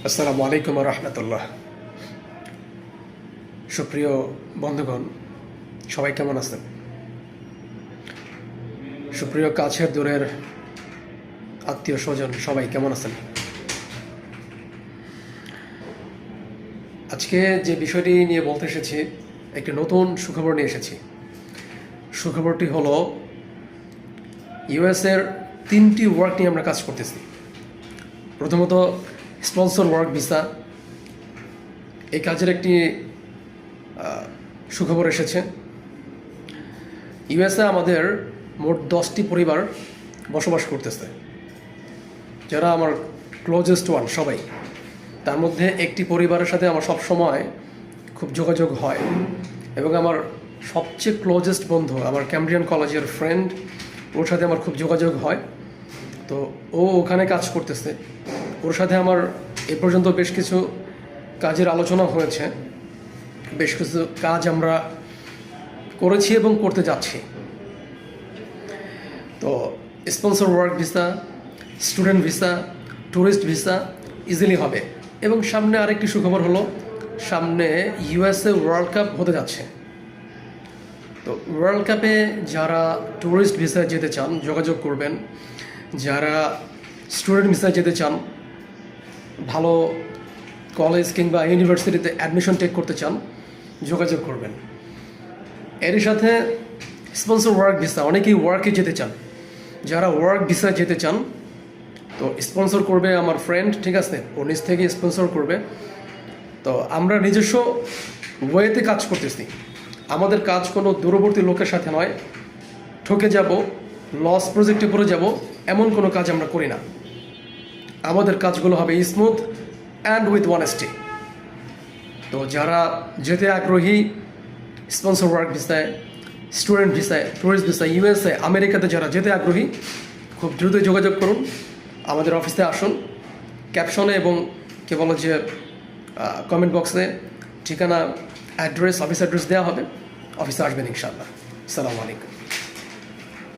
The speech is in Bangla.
আসসালামু আলাইকুম রহমতুল্লাহ। সুপ্রিয় বন্ধুগণ, সবাই কেমন আছেন? সুপ্রিয় কাছের দূরের আত্মীয় স্বজন সবাই কেমন আছেন? আজকে যে বিষয়টি নিয়ে বলতে এসেছি, একটি নতুন সুখবর নিয়ে এসেছি। সুখবরটি হলো ইউএসের 3টি ওয়ার্ক নিয়ে আমরা কাজ করতেছি। প্রথমত স্পন্সর ওয়ার্ক ভিসা। এই কাজের একটি সুখবর এসেছে। ইউএসএ আমাদের মোট 10টি পরিবার বসবাস করতেছে, যারা আমার ক্লোজেস্ট ওয়ান সবাই। তার মধ্যে একটি পরিবারের সাথে আমার সব সময় খুব যোগাযোগ হয়, এবং আমার সবচেয়ে ক্লোজেস্ট বন্ধু, আমার ক্যামব্রিয়ান কলেজের ফ্রেন্ড, ওর সাথে আমার খুব যোগাযোগ হয়। তো ও ওখানে কাজ করতেছে। ওর সাথে আমার এ পর্যন্ত বেশ কিছু কাজের আলোচনা হয়েছে, বেশ কিছু কাজ আমরা করেছি এবং করতে যাচ্ছি। তো sponsor work visa, student visa, tourist visa easily হবে। এবং সামনে আরেকটি সুখবর হলো, সামনে ইউএসএ ওয়ার্ল্ড কাপ হতে যাচ্ছে। তো ওয়ার্ল্ড কাপে যারা ট্যুরিস্ট ভিসায় যেতে চান যোগাযোগ করবেন, যারা স্টুডেন্ট ভিসায় যেতে চান, ভালো কলেজ কিংবা ইউনিভার্সিটিতে অ্যাডমিশন টেক করতে চান, যোগাযোগ করবেন। এরই সাথে স্পন্সর ওয়ার্ক ভিসা, অনেকেই ওয়ার্কে যেতে চান। যারা ওয়ার্ক ভিসায় যেতে চান, তো স্পন্সর করবে আমার ফ্রেন্ড, ঠিক আছে, ও নিজ থেকে স্পন্সর করবে। তো আমরা নিজস্ব ওয়েতে কাজ করতেছি। আমাদের কাজ কোনো দূরবর্তী লোকের সাথে নয়, ঠকে যাব, লস প্রজেক্টে পড়ে যাব, এমন কোনো কাজ আমরা করি না। আমাদের কাজগুলো হবে স্মুথ অ্যান্ড উইথ অনেস্টি। তো যারা যেতে আগ্রহী স্পন্সর ওয়ার্ক ভিসায়, স্টুডেন্ট ভিসায়, ট্যুরিস্ট ভিসায়, ইউএসএ, আমেরিকাতে যারা যেতে আগ্রহী, খুব দ্রুতই যোগাযোগ করুন, আমাদের অফিসে আসুন। ক্যাপশনে এবং কে বলো যে কমেন্ট বক্সে ঠিকানা, অ্যাড্রেস, অফিস অ্যাড্রেস দেওয়া হবে। অফিসে আসবেন ইনশাআল্লাহ। আসসালামু আলাইকুম।